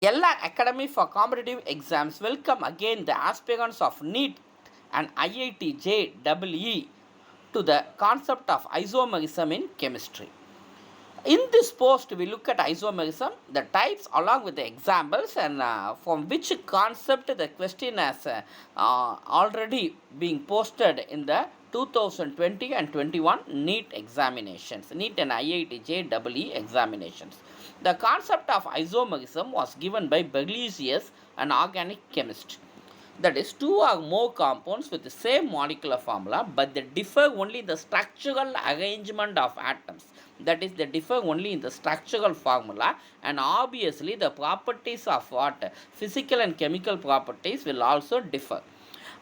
Yella Academy for Competitive Exams welcome again the aspirants of Neet and Iit Jee to the concept of isomerism in chemistry. In this post, we look at isomerism, the types along with the examples, and from which concept the question has already been posted in the 2020 and 21 NEET examinations, NEET and IIT JEE examinations. The concept of isomerism was given by Berzelius, an organic chemist. That is, two or more compounds with the same molecular formula, but they differ only in the structural arrangement of atoms. That is, they differ only in the structural formula, and obviously the properties of what? Physical and chemical properties will also differ.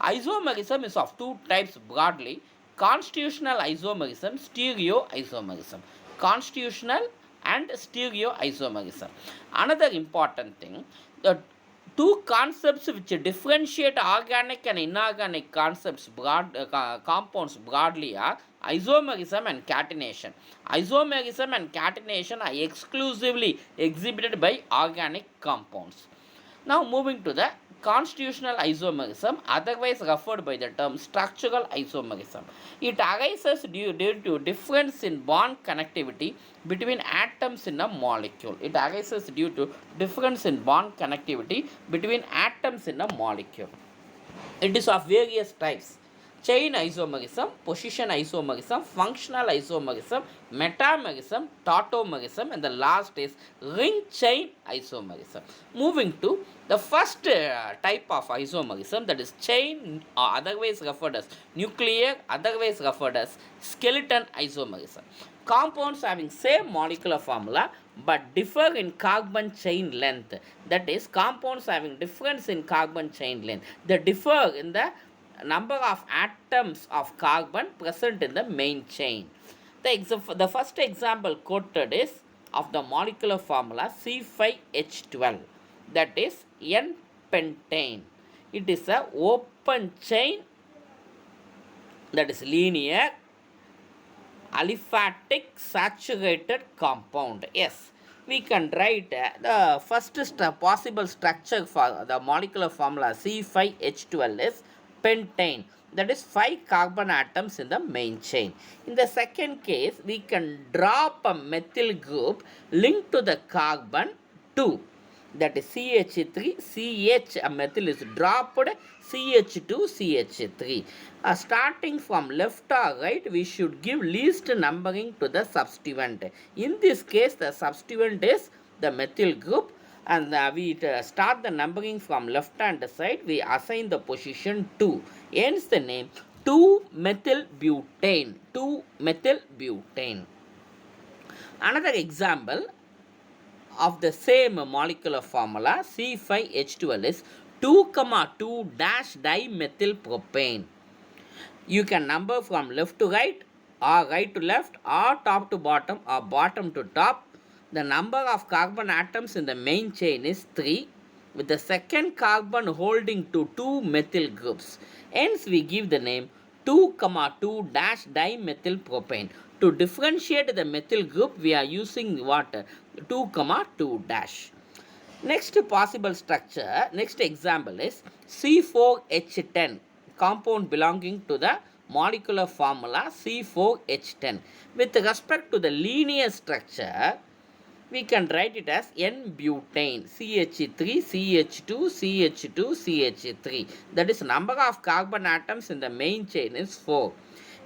Isomerism is of two types broadly: constitutional isomerism, stereoisomerism. Constitutional and stereoisomerism. Another important thing, the two concepts which differentiate organic and inorganic compounds broadly are isomerism and catenation. Isomerism and catenation are exclusively exhibited by organic compounds. Now moving to the constitutional isomerism, otherwise referred by the term structural isomerism. It arises due to difference in bond connectivity between atoms in a molecule. It arises due to difference in bond connectivity between atoms in a molecule. It is of various types: chain isomerism, position isomerism, functional isomerism, metamerism, tautomerism, and the last is ring chain isomerism. Moving to the first type of isomerism, that is chain, or otherwise referred as nuclear, otherwise referred as skeleton isomerism. Compounds having same molecular formula but differ in carbon chain length. That is, compounds having difference in carbon chain length. They differ in the number of atoms of carbon present in the main chain. The first example quoted is of the molecular formula C5H12, that is N-pentane. It is a open chain, that is linear, aliphatic saturated compound. Yes, we can write the first possible structure for the molecular formula C5H12 is pentane, that is 5 carbon atoms in the main chain. In the second case, we can drop a methyl group linked to the carbon 2, that is CH3, CH, a methyl is dropped, CH2, CH3. Starting from left or right, we should give least numbering to the substituent. In this case, the substituent is the methyl group, and we start the numbering from left hand side. We assign the position 2. Hence the name 2-methylbutane. 2-methylbutane. Another example of the same molecular formula C5H12 is 2,2-dimethylpropane. You can number from left to right, or right to left, or top to bottom, or bottom to top. The number of carbon atoms in the main chain is 3, with the second carbon holding to 2 methyl groups. Hence we give the name 2,2-dimethylpropane. To differentiate the methyl group, we are using what? 2,2-. Next possible structure, next example is C4H10, compound belonging to the molecular formula C4H10. With respect to the linear structure, we can write it as N-butane, CH3, CH2, CH2, CH3. That is, number of carbon atoms in the main chain is 4.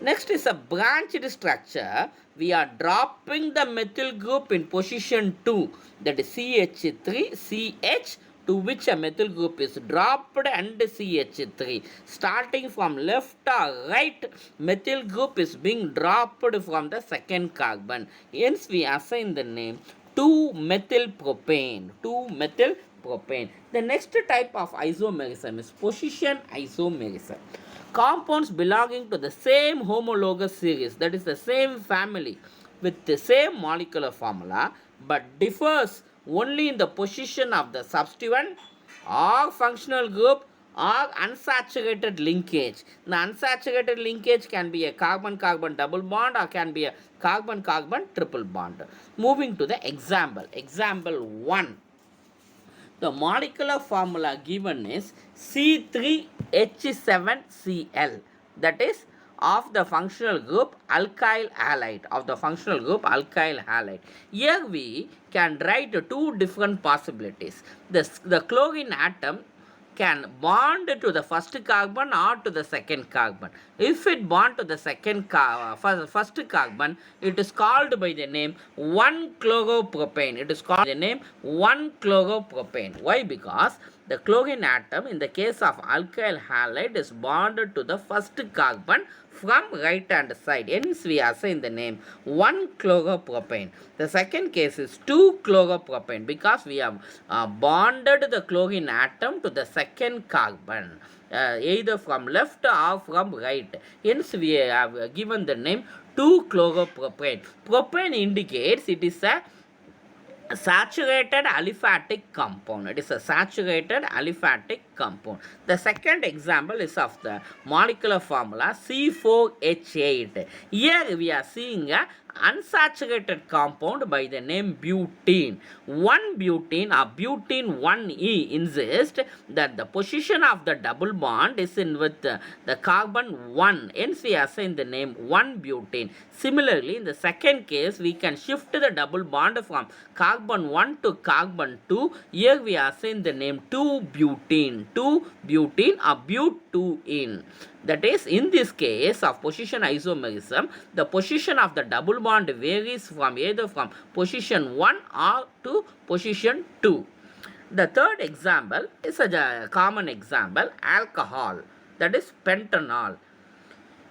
Next is a branched structure. We are dropping the methyl group in position 2, that is CH3, CH, to which a methyl group is dropped, and CH3. Starting from left or right, methyl group is being dropped from the second carbon. Hence we assign the name 2-methylpropane. 2-methylpropane. The next type of isomerism is position isomerism. Compounds belonging to the same homologous series, that is the same family, with the same molecular formula, but differs only in the position of the substituent or functional group or unsaturated linkage. The unsaturated linkage can be a carbon-carbon double bond, or can be a carbon-carbon triple bond. Moving to the example. Example 1. The molecular formula given is C3H7Cl, that is of the functional group alkyl halide, Here we can write two different possibilities. The chlorine atom can bond to the first carbon or to the second carbon. If it bond to the first carbon, it is called by the name 1-chloropropane. Why? Because the chlorine atom in the case of alkyl halide is bonded to the first carbon from right hand side. Hence we assign the name 1-chloropropane. The second case is 2-chloropropane because we have bonded the chlorine atom to the second carbon, either from left or from right. Hence we have given the name 2-chloropropane. Propane indicates it is a saturated aliphatic compound. It is a saturated aliphatic compound. The second example is of the molecular formula C4H8. Here we are seeing a unsaturated compound by the name butene. 1-butene or butene 1E insists that the position of the double bond is in with the carbon 1. Hence we assign the name 1-butene. Similarly, in the second case, we can shift the double bond from carbon 1 to carbon 2. Here we assign the name 2-butene. 2-butene or butene. That is, in this case of position isomerism, the position of the double bond varies from either from position 1 or to position 2. The third example is a common example, alcohol, that is pentanol.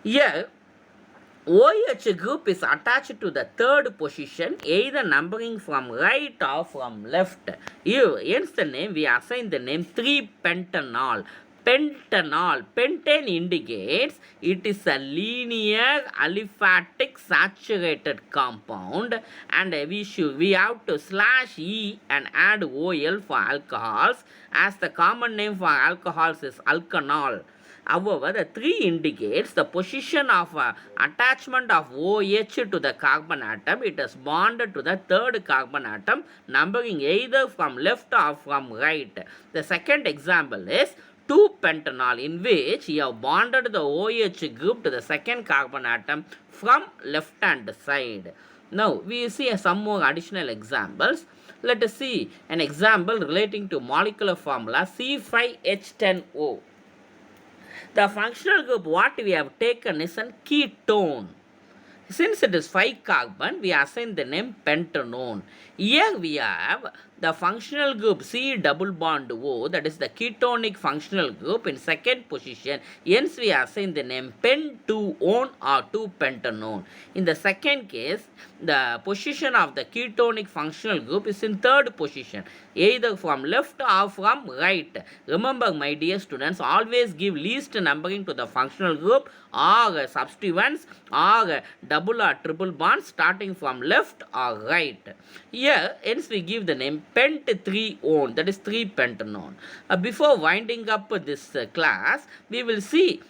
Here, OH group is attached to the third position, either numbering from right or from left. Hence the name, we assign the name 3-pentanol. Pentane indicates it is a linear aliphatic saturated compound, and we have to slash E and add OL for alcohols, as the common name for alcohols is alkanol. However, the 3 indicates the position of attachment of OH to the carbon atom. It is bonded to the third carbon atom, numbering either from left or from right. The second example is 2-pentanol, in which you have bonded the OH group to the second carbon atom from left hand side. Now, we see some more additional examples. Let us see an example relating to molecular formula C5H10O. The functional group what we have taken is a ketone. Since it is 5 carbon, we assign the name pentanone. Here we have the functional group C double bond O, that is the ketonic functional group in second position. Hence we assign the name pen-2-one or 2-pentanone. In the second case, the position of the ketonic functional group is in third position, either from left or from right. Remember, my dear students, always give least numbering to the functional group or substituents or double or triple bonds starting from left or right. Here, hence we give the name pent-3-one, that is 3-pentanone. Before winding up this class, we will see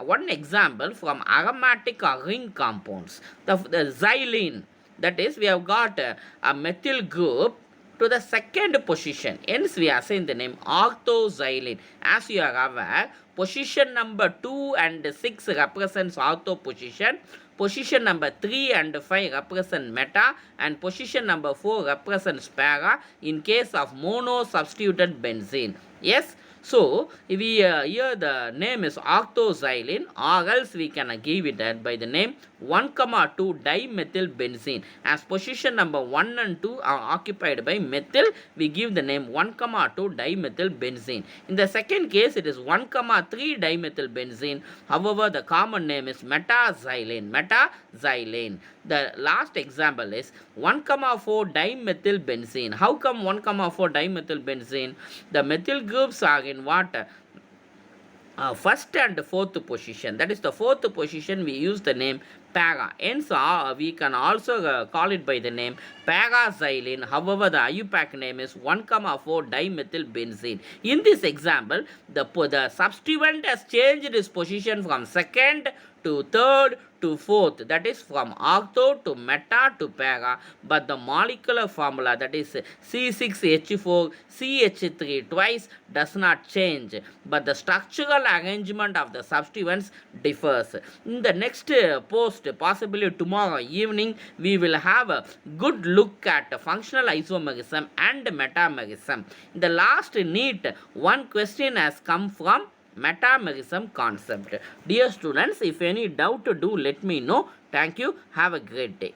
one example from aromatic or ring compounds. The xylene, that is, we have got a methyl group to the second position. Hence, we assign the name orthoxylene. As you are aware, position number 2 and 6 represents ortho position. Position number 3 and 5 represent meta, and position number 4 represents para in case of mono-substituted benzene. Yes? So, we here the name is orthoxylene, or else we can give it by the name 1,2 dimethylbenzene. As position number 1 and 2 are occupied by methyl, we give the name 1,2 dimethylbenzene. In the second case, it is 1,3 dimethylbenzene. However, the common name is metaxylene. The last example is 1,4 dimethylbenzene. How come 1,4 dimethylbenzene? The methyl groups are in what? First and fourth position. That is the fourth position, we use the name para. Hence, we can also call it by the name paraxylene. However, the IUPAC name is 1,4 dimethylbenzene. In this example, the substituent has changed its position from second to third to fourth, that is from ortho to meta to para, but the molecular formula, that is C6H4 CH3 twice, does not change, but the structural arrangement of the substituents differs. In the next post, possibly tomorrow evening, we will have a good look at functional isomerism and metamerism. In the last Neet, one question has come from metamerism concept. Dear students, if any doubt, do let me know. Thank you. Have a great day.